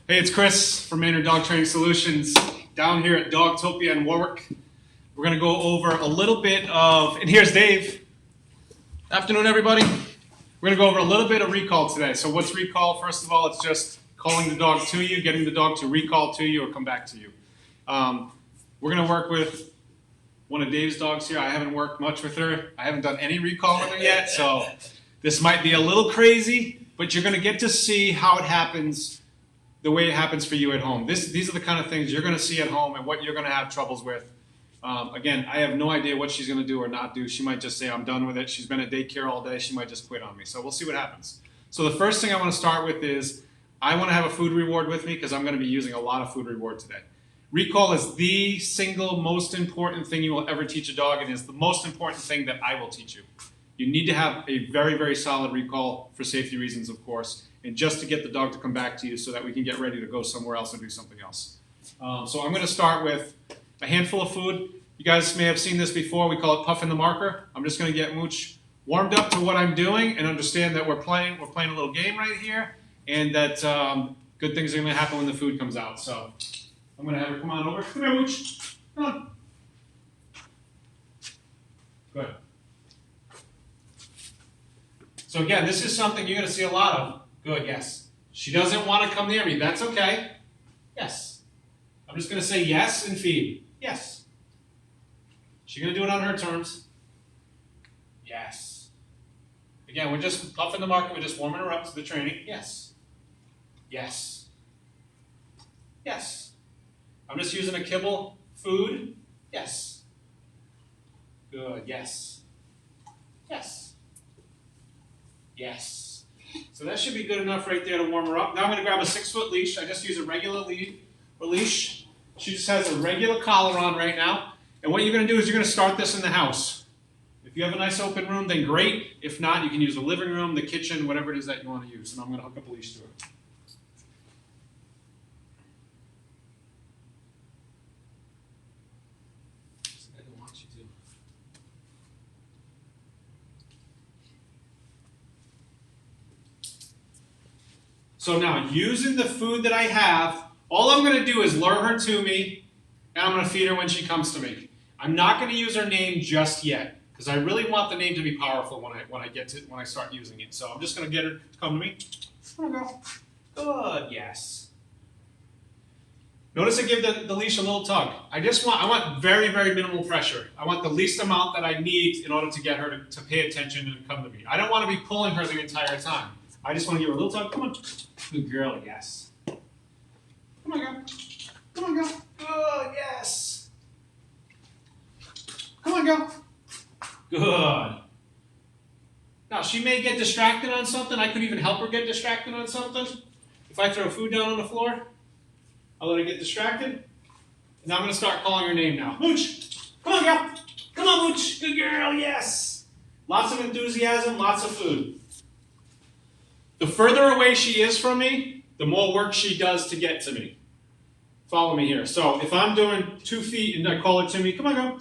Hey, it's Chris from Maynard Dog Training Solutions down here at Dogtopia in Warwick. We're going to go over a little bit of, and here's Dave. Afternoon, everybody. We're going to go over a little bit of recall today. So what's recall? First of all, it's just calling the dog to you, getting the dog to recall to you or come back to you. We're going to work with one of Dave's dogs here. I haven't worked much with her. I haven't done any recall with her yet, so this might be a little crazy, but you're going to get to see how it happens the way it happens for you at home. These are the kind of things you're going to see at home and what you're going to have troubles with. Again, I have no idea what she's going to do or not do. She might just say, I'm done with it. She's been at daycare all day. She might just quit on me. So we'll see what happens. So the first thing I want to start with is I want to have a food reward with me because I'm going to be using a lot of food reward today. Recall is the single most important thing you will ever teach a dog, and is the most important thing that I will teach you. You need to have a very, very solid recall for safety reasons, of course, and just to get the dog to come back to you so that we can get ready to go somewhere else and do something else. So I'm going to start with a handful of food. You guys may have seen this before. We call it puffing the marker. I'm just going to get Mooch warmed up to what I'm doing and understand that we're playing a little game right here, and that good things are going to happen when the food comes out. So I'm going to have her come on over. Come here, Mooch. Come on. Good. So again, this is something you're going to see a lot of. Good, yes. She doesn't want to come near me. That's okay. Yes. I'm just going to say yes and feed. Yes. She's going to do it on her terms. Yes. Again, we're just puffing the market. We're just warming her up to the training. Yes. Yes. Yes. I'm just using a kibble. Food. Yes. Good. Yes. Yes. Yes. So that should be good enough right there to warm her up. Now I'm going to grab a 6-foot leash. I just use a regular lead or leash. She just has a regular collar on right now. And what you're going to do is you're going to start this in the house. If you have a nice open room, then great. If not, you can use the living room, the kitchen, whatever it is that you want to use. And I'm going to hook up a leash to her. I don't want you to. So now, using the food that I have, all I'm going to do is lure her to me, and I'm going to feed her when she comes to me. I'm not going to use her name just yet, because I really want the name to be powerful when I start using it. So I'm just going to get her to come to me. Come on, girl. Good, yes. Notice I give the leash a little tug. I want very, very minimal pressure. I want the least amount that I need in order to get her to pay attention and come to me. I don't want to be pulling her the entire time. I just want to give her a little tug. Come on. Good girl, yes. Come on, girl. Come on, girl. Good, yes. Come on, girl. Good. Now, she may get distracted on something. I could even help her get distracted on something. If I throw food down on the floor, I'll let her get distracted. And I'm going to start calling her name now. Mooch. Come on, girl. Come on, Mooch. Good girl, yes. Lots of enthusiasm, lots of food. The further away she is from me, the more work she does to get to me. Follow me here. So if I'm doing 2 feet and I call her to me, come on, girl,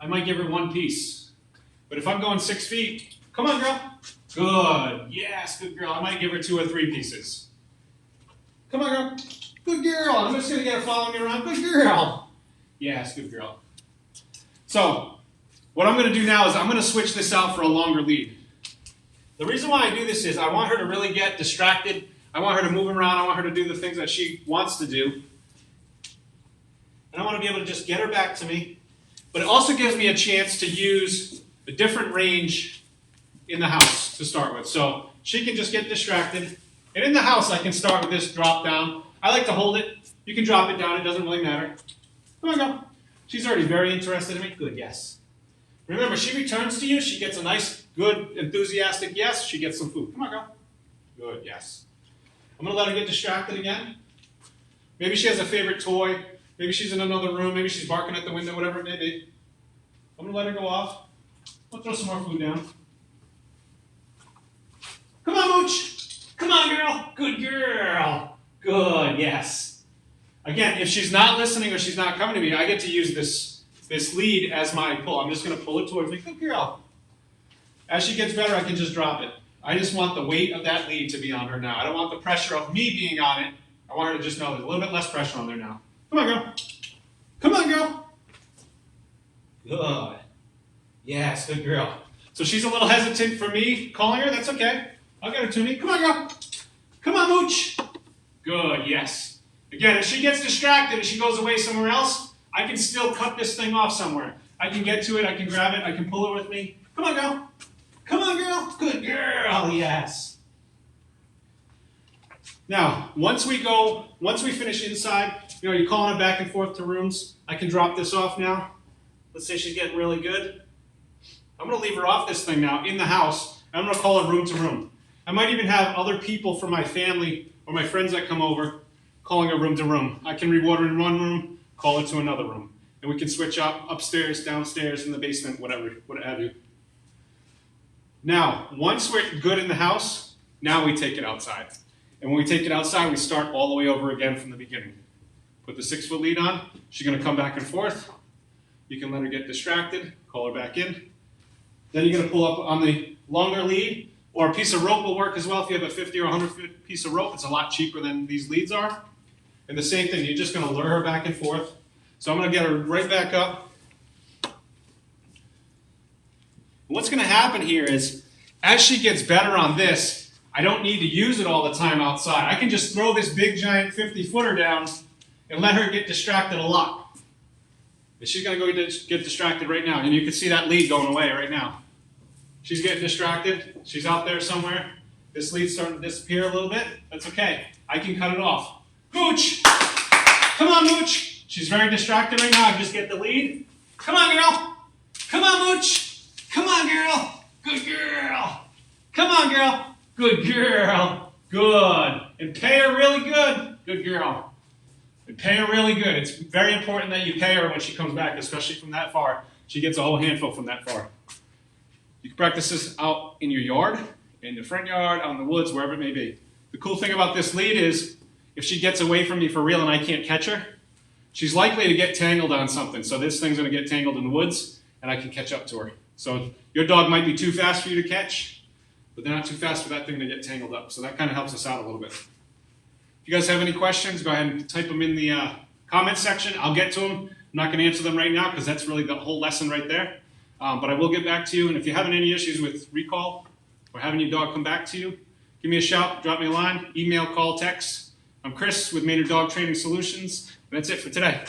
I might give her 1 piece. But if I'm going 6 feet, come on, girl. Good. Yes, good girl. I might give her 2 or 3 pieces. Come on, girl. Good girl. I'm just going to get her following me around. Good girl. Yes, good girl. So what I'm going to do now is I'm going to switch this out for a longer lead. The reason why I do this is I want her to really get distracted. I want her to move around. I want her to do the things that she wants to do. And I want to be able to just get her back to me. But it also gives me a chance to use a different range in the house to start with. So she can just get distracted. And in the house, I can start with this drop down. I like to hold it. You can drop it down. It doesn't really matter. Come on, girl. She's already very interested in me. Good, yes. Remember, she returns to you. She gets a nice, good, enthusiastic yes. She gets some food. Come on, girl. Good, yes. I'm going to let her get distracted again. Maybe she has a favorite toy. Maybe she's in another room. Maybe she's barking at the window, whatever it may be. I'm going to let her go off. I'll throw some more food down. Come on, Mooch. Come on, girl. Good girl. Good, yes. Again, if she's not listening or she's not coming to me, I get to use this lead as my pull. I'm just going to pull it towards me. Good girl. As she gets better, I can just drop it. I just want the weight of that lead to be on her now. I don't want the pressure of me being on it. I I want her to just know there's a little bit less pressure on there now. Come on, girl. Come on, girl. Good. Yes, good girl. So she's a little hesitant for me calling her. That's okay. I'll get her to me. Come on, girl. Come on, Mooch. Good, yes. Again, if she gets distracted and she goes away somewhere else, I can still cut this thing off somewhere. I can get to it. I can grab it. I can pull it with me. Come on, girl. Come on, girl. Good girl. Yes. Now, once we finish inside, you're calling it back and forth to rooms. I can drop this off now. Let's say she's getting really good. I'm going to leave her off this thing now in the house. I'm going to call her room to room. I might even have other people from my family or my friends that come over calling her room to room. I can reward her in one room, call her to another room. And we can switch up upstairs, downstairs, in the basement, whatever, what have you. Now, once we're good in the house, now we take it outside. And when we take it outside, we start all the way over again from the beginning. Put the 6-foot lead on. She's going to come back and forth. You can let her get distracted, call her back in. Then you're going to pull up on the longer lead, or a piece of rope will work as well. If you have a 50 or 100-foot piece of rope, it's a lot cheaper than these leads are. And the same thing, you're just going to lure her back and forth. So I'm going to get her right back up. What's going to happen here is, as she gets better on this, I don't need to use it all the time outside. I can just throw this big giant 50-footer down and let her get distracted a lot. And she's going to go get distracted right now. And you can see that lead going away right now. She's getting distracted. She's out there somewhere. This lead's starting to disappear a little bit. That's okay. I can cut it off. Mooch! Come on, Mooch! She's very distracted right now. I just get the lead. Come on, girl! Come on, Mooch! Come on, girl! Good girl! Come on, girl! Good girl! Good! And pay her really good. Good girl. And pay her really good. It's very important that you pay her when she comes back, especially from that far. She gets a whole handful from that far. You can practice this out in your yard, in the front yard, out in the woods, wherever it may be. The cool thing about this lead is, if she gets away from me for real and I can't catch her, she's likely to get tangled on something. So this thing's going to get tangled in the woods, and I can catch up to her. So your dog might be too fast for you to catch, but they're not too fast for that thing to get tangled up. So that kind of helps us out a little bit. If you guys have any questions, go ahead and type them in the comment section. I'll get to them. I'm not going to answer them right now because that's really the whole lesson right there. But I will get back to you. And if you're having any issues with recall or having your dog come back to you, give me a shout, drop me a line, email, call, text. I'm Chris with Maynard Dog Training Solutions. And that's it for today.